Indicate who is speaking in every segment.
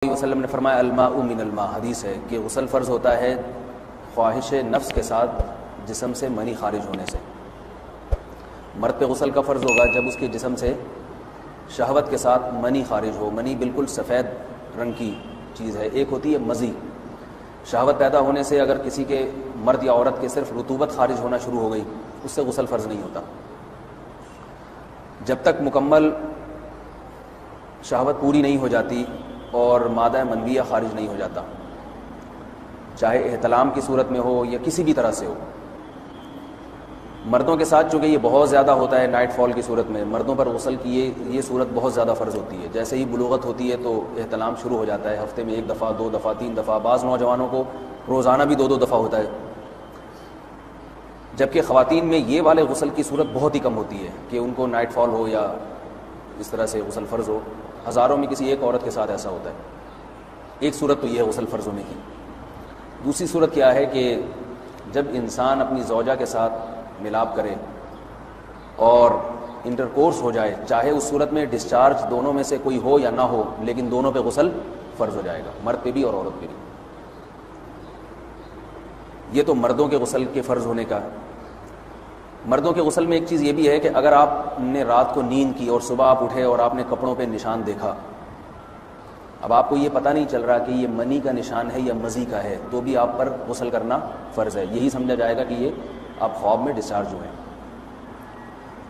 Speaker 1: وسلم نے فرمایا الماء من الماء، حدیث ہے کہ غسل فرض ہوتا ہے خواہش نفس کے ساتھ جسم سے منی خارج ہونے سے۔ مرد پہ غسل کا فرض ہوگا جب اس کے جسم سے شہوت کے ساتھ منی خارج ہو۔ منی بالکل سفید رنگ کی چیز ہے، ایک ہوتی ہے مزی، شہوت پیدا ہونے سے اگر کسی کے مرد یا عورت کے صرف رطوبت خارج ہونا شروع ہو گئی اس سے غسل فرض نہیں ہوتا۔ جب تک مکمل شہوت پوری نہیں ہو جاتی اور مادہ منویہ خارج نہیں ہو جاتا، چاہے احتلام کی صورت میں ہو یا کسی بھی طرح سے ہو۔ مردوں کے ساتھ چونکہ یہ بہت زیادہ ہوتا ہے نائٹ فال کی صورت میں، مردوں پر غسل کی یہ صورت بہت زیادہ فرض ہوتی ہے۔ جیسے ہی بلوغت ہوتی ہے تو احتلام شروع ہو جاتا ہے، ہفتے میں 1 دفعہ 2 دفعہ 3 دفعہ، بعض نوجوانوں کو روزانہ بھی 2 دفعہ ہوتا ہے، جبکہ خواتین میں یہ والے غسل کی صورت بہت ہی کم ہوتی ہے کہ ان کو نائٹ فال ہو یا اس طرح سے غسل فرض ہو۔ ہزاروں میں کسی ایک عورت کے ساتھ ایسا ہوتا ہے۔ ایک صورت تو یہ ہے غسل فرض ہونے کی۔ دوسری صورت کیا ہے کہ جب انسان اپنی زوجہ کے ساتھ ملاپ کرے اور انٹرکورس ہو جائے، چاہے اس صورت میں ڈسچارج دونوں میں سے کوئی ہو یا نہ ہو، لیکن دونوں پہ غسل فرض ہو جائے گا، مرد پہ بھی اور عورت پہ بھی۔ یہ تو مردوں کے غسل کے فرض ہونے کا ہے۔ مردوں کے غسل میں ایک چیز یہ بھی ہے کہ اگر آپ نے رات کو نیند کی اور صبح آپ اٹھے اور آپ نے کپڑوں پہ نشان دیکھا، اب آپ کو یہ پتہ نہیں چل رہا کہ یہ منی کا نشان ہے یا مزی کا ہے، تو بھی آپ پر غسل کرنا فرض ہے۔ یہی سمجھا جائے گا کہ یہ آپ خواب میں ڈسچارج ہوئے ہیں۔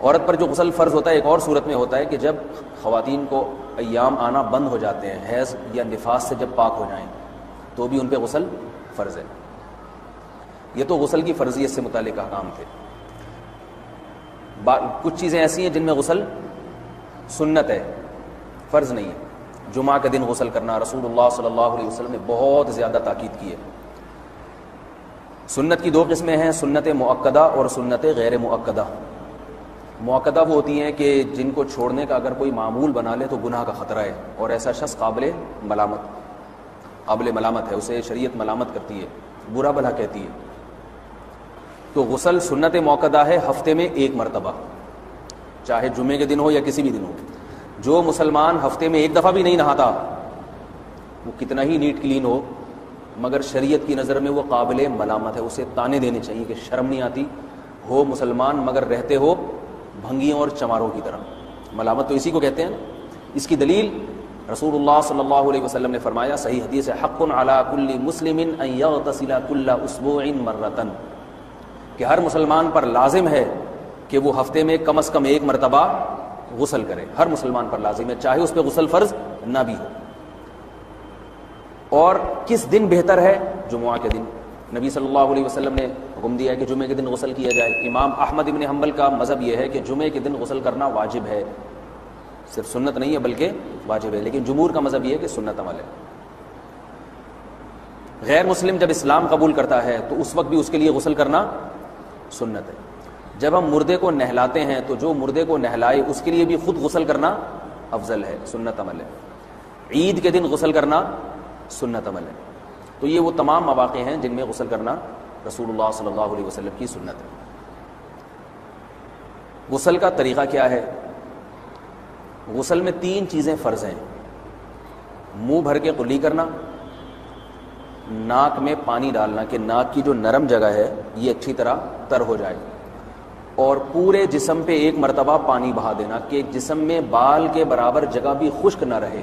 Speaker 1: عورت پر جو غسل فرض ہوتا ہے ایک اور صورت میں ہوتا ہے کہ جب خواتین کو ایام آنا بند ہو جاتے ہیں، حیض یا نفاس سے جب پاک ہو جائیں تو بھی ان پہ غسل فرض ہے۔ یہ تو غسل کی فرضیت سے متعلق احکام تھے۔ کچھ چیزیں ایسی ہیں جن میں غسل سنت ہے، فرض نہیں ہے۔ جمعہ کے دن غسل کرنا رسول اللہ صلی اللہ علیہ وسلم نے بہت زیادہ تاکید کی ہے۔ سنت کی 2 قسمیں ہیں، سنت مؤکدہ اور سنت غیر مؤکدہ۔ مؤکدہ وہ ہوتی ہیں کہ جن کو چھوڑنے کا اگر کوئی معمول بنا لے تو گناہ کا خطرہ ہے اور ایسا شخص قابل ملامت ہے، اسے شریعت ملامت کرتی ہے، برا بھلا کہتی ہے۔ تو غسل سنت مؤکدہ ہے ہفتے میں 1 مرتبہ، چاہے جمعے کے دن ہو یا کسی بھی دن ہو۔ جو مسلمان ہفتے میں 1 دفعہ بھی نہیں نہاتا، وہ کتنا ہی نیٹ کلین ہو، مگر شریعت کی نظر میں وہ قابل ملامت ہے، اسے تانے دینے چاہیے کہ شرم نہیں آتی ہو مسلمان مگر رہتے ہو بھنگیوں اور چماروں کی طرح۔ ملامت تو اسی کو کہتے ہیں۔ اس کی دلیل رسول اللہ صلی اللہ علیہ وسلم نے فرمایا، صحیح حدیث ہے، حق علی کل مسلم ان یغتسل کل اسبوع مرۃ، کہ ہر مسلمان پر لازم ہے کہ وہ ہفتے میں کم از کم 1 مرتبہ غسل کرے۔ ہر مسلمان پر لازم ہے، چاہے اس پہ غسل فرض نہ بھی ہو۔ اور کس دن بہتر ہے؟ جمعہ کے دن۔ نبی صلی اللہ علیہ وسلم نے حکم دیا ہے کہ جمعے کے دن غسل کیا جائے۔ امام احمد ابن حنبل کا مذہب یہ ہے کہ جمعے کے دن غسل کرنا واجب ہے، صرف سنت نہیں ہے بلکہ واجب ہے، لیکن جمہور کا مذہب یہ ہے کہ سنت عمل ہے۔ غیر مسلم جب اسلام قبول کرتا ہے تو اس وقت بھی اس کے لیے غسل کرنا سنت ہے۔ جب ہم مردے کو نہلاتے ہیں تو جو مردے کو نہلائے اس کے لیے بھی خود غسل کرنا افضل ہے، سنت عمل ہے۔ عید کے دن غسل کرنا سنت عمل ہے۔ تو یہ وہ تمام مواقع ہیں جن میں غسل کرنا رسول اللہ صلی اللہ علیہ وسلم کی سنت ہے۔ غسل کا طریقہ کیا ہے؟ غسل میں 3 چیزیں فرض ہیں: منہ بھر کے قلی کرنا، ناک میں پانی ڈالنا کہ ناک کی جو نرم جگہ ہے یہ اچھی طرح تر ہو جائے، اور پورے جسم پہ 1 مرتبہ پانی بہا دینا کہ جسم میں بال کے برابر جگہ بھی خشک نہ رہے۔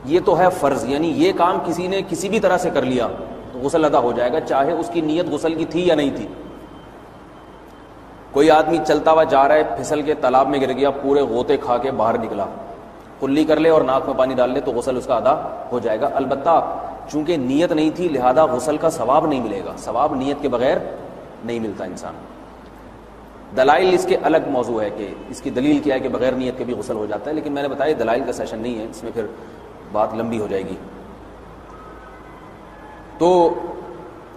Speaker 1: یہ تو ہے فرض، یعنی یہ کام کسی نے کسی بھی طرح سے کر لیا تو غسل ادا ہو جائے گا، چاہے اس کی نیت غسل کی تھی یا نہیں تھی۔ کوئی آدمی چلتا ہوا جا رہا ہے، پھسل کے تالاب میں گر گیا، پورے غوطے کھا کے باہر نکلا، قلی کر لے اور ناک میں پانی ڈال لے تو غسل اس کا ادا ہو جائے گا۔ البتہ چونکہ نیت نہیں تھی لہذا غسل کا ثواب نہیں ملے گا، ثواب نیت کے بغیر نہیں ملتا انسان۔ دلائل اس کے الگ موضوع ہے کہ اس کی دلیل کیا ہے کہ بغیر نیت کے بھی غسل ہو جاتا ہے، لیکن میں نے بتایا دلائل کا سیشن نہیں ہے، اس میں پھر بات لمبی ہو جائے گی۔ تو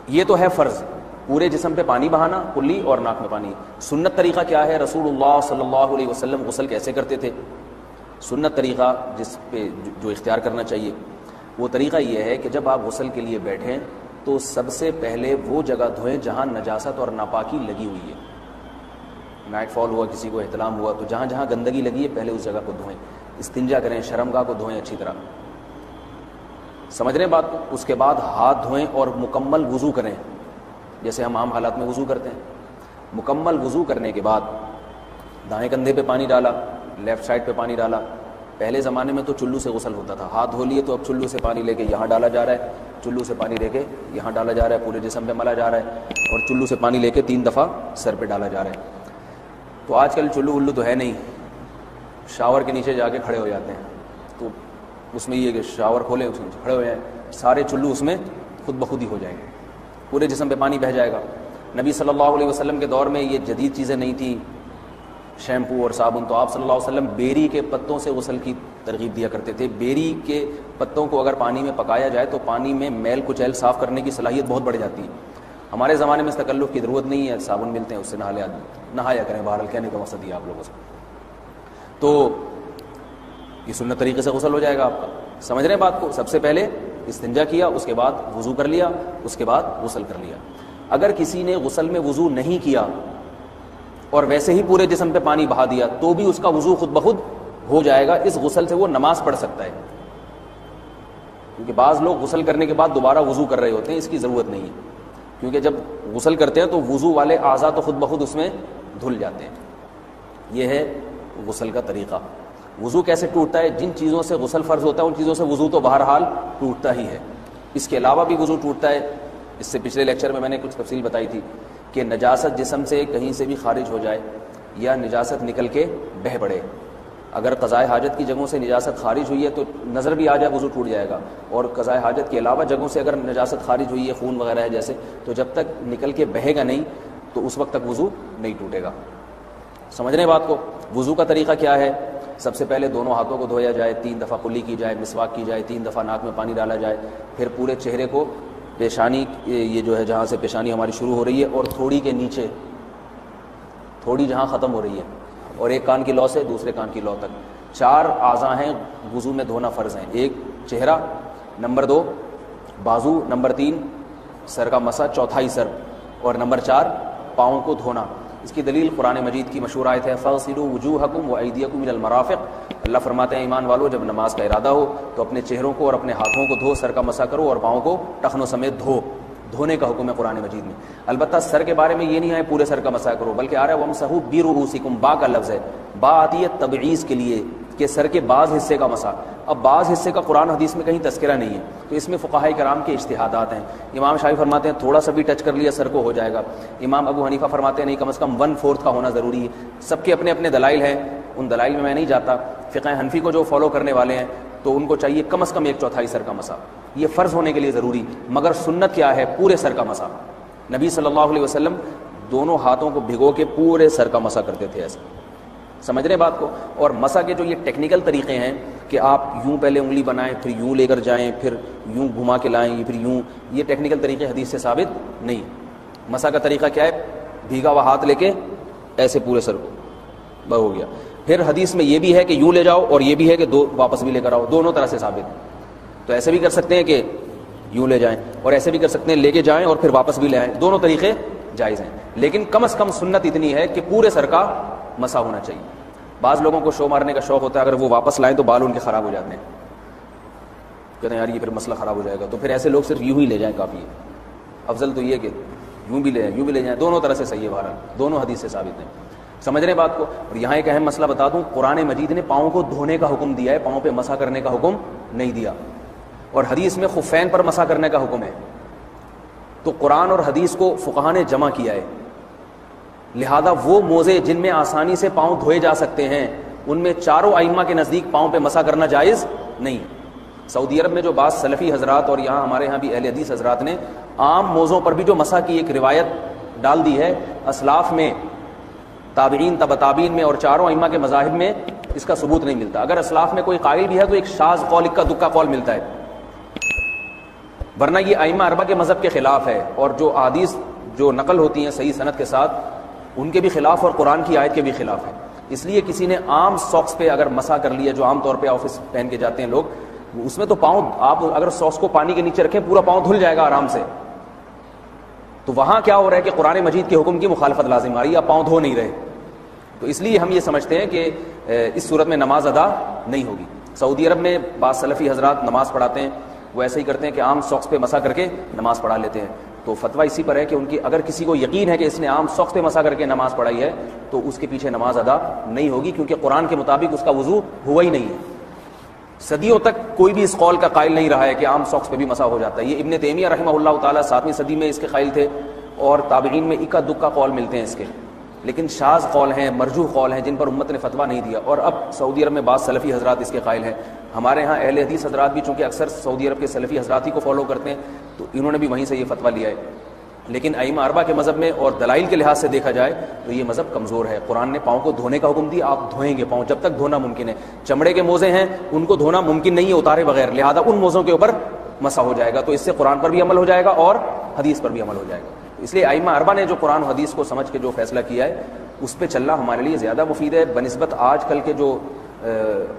Speaker 1: یہ تو ہے فرض، پورے جسم پہ پانی بہانا، کلی اور ناک میں پانی۔ سنت طریقہ کیا ہے؟ رسول اللہ صلی اللہ علیہ وسلم غسل کیسے کرتے تھے؟ سنت طریقہ جس پہ جو اختیار کرنا چاہیے وہ طریقہ یہ ہے کہ جب آپ غسل کے لیے بیٹھیں تو سب سے پہلے وہ جگہ دھوئیں جہاں نجاست اور ناپاکی لگی ہوئی ہے۔ نائٹ فال ہوا، کسی کو احتلام ہوا، تو جہاں جہاں گندگی لگی ہے پہلے اس جگہ کو دھوئیں، استنجا کریں، شرمگاہ کو دھوئیں اچھی طرح۔ سمجھ رہے ہیں بات کو؟ اس کے بعد ہاتھ دھوئیں اور مکمل وضو کریں، جیسے ہم عام حالات میں وضو کرتے ہیں۔ مکمل وضو کرنے کے بعد دائیں کندھے پہ پانی ڈالا، لیفٹ سائڈ پہ پانی ڈالا۔ پہلے زمانے میں تو چلو سے غسل ہوتا تھا، ہاتھ دھو لیے تو اب چلو سے پانی لے کے یہاں ڈالا جا رہا ہے، چلو سے پانی لے کے یہاں ڈالا جا رہا ہے، پورے جسم پہ ملا جا رہا ہے، اور چلو سے پانی لے کے 3 دفعہ سر پہ ڈالا جا رہا ہے۔ تو آج کل چلو ولو تو ہے نہیں، شاور کے نیچے جا کے کھڑے ہو جاتے ہیں، تو اس میں یہ کہ شاور کھولے اس میں کھڑے ہو جائیں، سارے چلو اس میں خود بخود ہی ہو جائیں گے، پورے جسم پہ پانی بہہ جائے گا۔ نبی صلی اللہ علیہ وسلم کے دور میں یہ جدید چیزیں نہیں تھیں، شیمپو اور صابن، تو آپ صلی اللہ علیہ وسلم بیری کے پتوں سے غسل کی ترغیب دیا کرتے تھے۔ بیری کے پتوں کو اگر پانی میں پکایا جائے تو پانی میں میل کچیل صاف کرنے کی صلاحیت بہت بڑھ جاتی ہے۔ ہمارے زمانے میں اس تکلف کی ضرورت نہیں ہے، صابن ملتے ہیں اس سے نہا لیا، نہایا کریں، بہرحال کہنے کا مقصد یہ آپ لوگوں سے۔ تو یہ سنت طریقے سے غسل ہو جائے گا آپ کا، سمجھ رہے ہیں بات کو؟ سب سے پہلے استنجا کیا، اس کے بعد وضو کر لیا، اس کے بعد غسل کر لیا۔ اگر کسی نے غسل میں وضو نہیں کیا اور ویسے ہی پورے جسم پہ پانی بہا دیا تو بھی اس کا وضو خود بخود ہو جائے گا، اس غسل سے وہ نماز پڑھ سکتا ہے، کیونکہ بعض لوگ غسل کرنے کے بعد دوبارہ وضو کر رہے ہوتے ہیں، اس کی ضرورت نہیں ہے، کیونکہ جب غسل کرتے ہیں تو وضو والے اعضاء تو خود بخود اس میں دھل جاتے ہیں۔ یہ ہے غسل کا طریقہ۔ وضو کیسے ٹوٹتا ہے؟ جن چیزوں سے غسل فرض ہوتا ہے ان چیزوں سے وضو تو بہرحال ٹوٹتا ہی ہے، اس کے علاوہ بھی وضو ٹوٹتا ہے۔ اس سے پچھلے لیکچر میں نے کچھ تفصیل بتائی تھی کہ نجاست جسم سے کہیں سے بھی خارج ہو جائے یا نجاست نکل کے بہہ پڑے، اگر قضائے حاجت کی جگہوں سے نجاست خارج ہوئی ہے تو نظر بھی آ جائے وضو ٹوٹ جائے گا، اور قضائے حاجت کے علاوہ جگہوں سے اگر نجاست خارج ہوئی ہے، خون وغیرہ ہے جیسے، تو جب تک نکل کے بہے گا نہیں تو اس وقت تک وضو نہیں ٹوٹے گا۔ سمجھ رہے ہیں بات کو؟ وضو کا طریقہ کیا ہے؟ سب سے پہلے دونوں ہاتھوں کو دھویا جائے، 3 دفعہ کلی کی جائے، مسواک کی جائے، 3 دفعہ ناک میں پانی ڈالا جائے، پھر پورے چہرے کو، پیشانی یہ جو ہے جہاں سے پیشانی ہماری شروع ہو رہی ہے اور تھوڑی کے نیچے، تھوڑی جہاں ختم ہو رہی ہے، اور ایک کان کی لو سے دوسرے کان کی لو تک 4 اعضاء ہیں وضو میں دھونا فرض ہیں۔ 1 چہرہ، نمبر 2 بازو، نمبر 3 سر کا مسا، چوتھائی سر، اور نمبر 4 پاؤں کو دھونا۔ اس کی دلیل قرآن مجید کی مشہور آیت ہے فَاغْسِلُوا وُجُوهَكُمْ وَأَيْدِيَكُمْ إِلَى الْمَرَافِقِ۔ اللہ فرماتے ہیں ایمان والو، جب نماز کا ارادہ ہو تو اپنے چہروں کو اور اپنے ہاتھوں کو دھو، سر کا مسا کرو اور پاؤں کو ٹخنوں سمیت دھو۔ دھونے کا حکم ہے قرآن مجید میں۔ البتہ سر کے بارے میں یہ نہیں ہے پورے سر کا مسا کرو، بلکہ آ رہا ہے وَامْسَحُوا بِرُؤُوسِكُمْ، با کا لفظ ہے، با آتی ہے تبعیض کے لیے کہ سر کے بعض حصے کا مسا۔ اب بعض حصے کا قرآن حدیث میں کہیں تذکرہ نہیں ہے، تو اس میں فقہاء کرام کے اجتہادات ہیں۔ امام شافعی فرماتے ہیں تھوڑا سا بھی ٹچ کر لیا سر کو ہو جائے گا، امام ابو حنیفہ فرماتے ہیں نہیں، کم از کم 1/4 کا ہونا ضروری ہے۔ سب کے اپنے اپنے دلائل ہیں، ان دلائل میں نہیں جاتا۔ فقہ حنفی کو جو فالو کرنے والے ہیں تو ان کو چاہیے کم از کم 1/4 سر کا مسا، یہ فرض ہونے کے لیے ضروری، مگر سنت کیا ہے؟ پورے سر کا مسا۔ نبی صلی اللہ علیہ وسلم دونوں ہاتھوں کو بھگو کے پورے سر کا مسا کرتے تھے ایسے، سمجھ رہے بات کو؟ اور مسا کے جو یہ ٹیکنیکل طریقے ہیں کہ آپ یوں پہلے انگلی بنائیں، پھر یوں لے کر جائیں، پھر یوں گھما کے لائیں، پھر یوں، یہ ٹیکنیکل طریقے حدیث سے ثابت نہیں۔ مسا کا طریقہ کیا ہے؟ بھیگا ہوا ہاتھ لے کے ایسے پورے سر کو بس ہو گیا۔ پھر حدیث میں یہ بھی ہے کہ یوں لے جاؤ اور یہ بھی ہے کہ واپس بھی لے کر آؤ، دونوں طرح سے ثابت ہے۔ تو ایسے بھی کر سکتے ہیں کہ یوں لے جائیں، اور ایسے بھی کر سکتے ہیں لے کے جائیں اور پھر واپس بھی لے آئیں، دونوں طریقے جائز ہیں، لیکن کم از کم سنت اتنی ہے کہ پورے سر کا مسا ہونا چاہیے۔ بعض لوگوں کو شو مارنے کا شوق ہوتا ہے، اگر وہ واپس لائیں تو بال ان کے خراب ہو جاتے ہیں، کہتے ہیں یار یہ پھر مسئلہ خراب ہو جائے گا، تو پھر ایسے لوگ صرف یوں ہی لے جائیں کافی ہے۔ افضل تو یہ کہ یوں بھی لے جائیں، یوں بھی لے جائیں، دونوں طرح سے صحیح ہے، بہرحال دونوں حدیث سے ثابت ہیں۔ سمجھ رہے بات کو؟ اور یہاں ایک اہم مسئلہ بتا دوں، قرآن مجید نے پاؤں کو دھونے کا حکم دیا ہے، پاؤں پہ مسا کرنے کا حکم نہیں دیا، اور حدیث میں خفین پر مسا کرنے کا حکم ہے۔ تو قرآن اور حدیث کو فقہاء نے جمع کیا ہے، لہذا وہ موزے جن میں آسانی سے پاؤں دھوئے جا سکتے ہیں ان میں چاروں ائمہ کے نزدیک پاؤں پہ مسا کرنا جائز نہیں۔ سعودی عرب میں جو بعض سلفی حضرات اور یہاں ہمارے ہاں بھی اہل حدیث حضرات نے عام موزوں پر بھی جو مسا کی ایک روایت ڈال دی ہے، اسلاف میں، تابعین، تبع تابعین میں اور چاروں ائمہ کے مذاہب میں اس کا ثبوت نہیں ملتا۔ اگر اسلاف میں کوئی قائل بھی ہے تو ایک شاذ قول، اکا دکا قول ملتا ہے، ورنہ یہ ائمہ اربعہ کے مذہب کے خلاف ہے، اور جو احادیث جو نقل ہوتی ہیں صحیح سند کے ساتھ ان کے بھی خلاف اور قرآن کی آیت کے بھی خلاف ہے۔ اس لیے کسی نے عام ساکس پہ اگر مسا کر لیا، جو عام طور پہ آفس پہن کے جاتے ہیں لوگ، اس میں تو پاؤں، آپ اگر ساکس کو پانی کے نیچے رکھیں پورا پاؤں دھل جائے گا آرام سے، تو وہاں کیا ہو رہا ہے کہ قرآن مجید کے حکم کی مخالفت لازم آ رہی ہے، آپ پاؤں دھو نہیں رہے، تو اس لیے ہم یہ سمجھتے ہیں کہ اس صورت میں نماز ادا نہیں ہوگی۔ سعودی عرب میں بعض سلفی حضرات نماز پڑھاتے ہیں، وہ ایسے ہی کرتے ہیں کہ عام ساکس پہ مسح کر کے نماز پڑھا لیتے ہیں. تو فتویٰ اسی پر ہے کہ ان کی اگر کسی کو یقین ہے کہ اس نے عام ساکس پہ مسح کر کے نماز پڑھائی ہے تو اس کے پیچھے نماز ادا نہیں ہوگی, کیونکہ قرآن کے مطابق اس کا وضو ہوا ہی نہیں ہے. صدیوں تک کوئی بھی اس قول کا قائل نہیں رہا ہے کہ عام ساکس پہ بھی مسح ہو جاتا ہے. یہ ابن تیمیہ رحمہ اللہ تعالیٰ 7ویں صدی میں اس کے قائل تھے, اور تابعین میں اکا دکا قول ملتے ہیں اس کے, لیکن شاذ قول ہیں, مرجوح قول ہیں, جن پر امت نے فتویٰ نہیں دیا. اور اب سعودی عرب میں بعض سلفی حضرات اس کے قائل ہیں. ہمارے ہاں اہل حدیث حضرات بھی چونکہ اکثر سعودی عرب کے سلفی حضرات ہی کو فالو کرتے ہیں, تو انہوں نے بھی وہیں سے یہ فتویٰ لیا ہے. لیکن ائمہ اربعہ کے مذہب میں اور دلائل کے لحاظ سے دیکھا جائے تو یہ مذہب کمزور ہے. قرآن نے پاؤں کو دھونے کا حکم دیا, آپ دھوئیں گے پاؤں جب تک دھونا ممکن ہے. چمڑے کے موزے ہیں ان کو دھونا ممکن نہیں ہے اتارے بغیر, لہذا ان موزوں کے اوپر مسح ہو جائے گا. تو اس سے قرآن پر بھی عمل ہو جائے گا اور حدیث پر بھی عمل ہو جائے گا. اس لیے ائمہ اربعہ نے جو قرآن و حدیث کو سمجھ کے جو فیصلہ کیا ہے اس پہ چلنا ہمارے لیے زیادہ مفید ہے بنسبت آج کل کے جو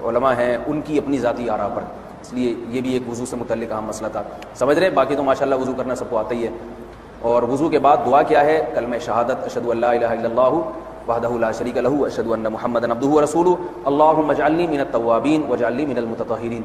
Speaker 1: علماء ہیں ان کی اپنی ذاتی آراء پر. اس لیے یہ بھی ایک وضو سے متعلق اہم مسئلہ تھا. سمجھ رہے ہیں؟ باقی تو ماشاءاللہ وضو کرنا سب کو آتا ہی ہے. اور وضو کے بعد دعا کیا ہے؟ کلمہ شہادت, اشہد ان لا الہ الا اللہ وحدہ لا شریک لہ اشہد ان محمدا عبدہ ورسولہ اللہم اجعلنی من التوابین واجعلنی من المتطہرین.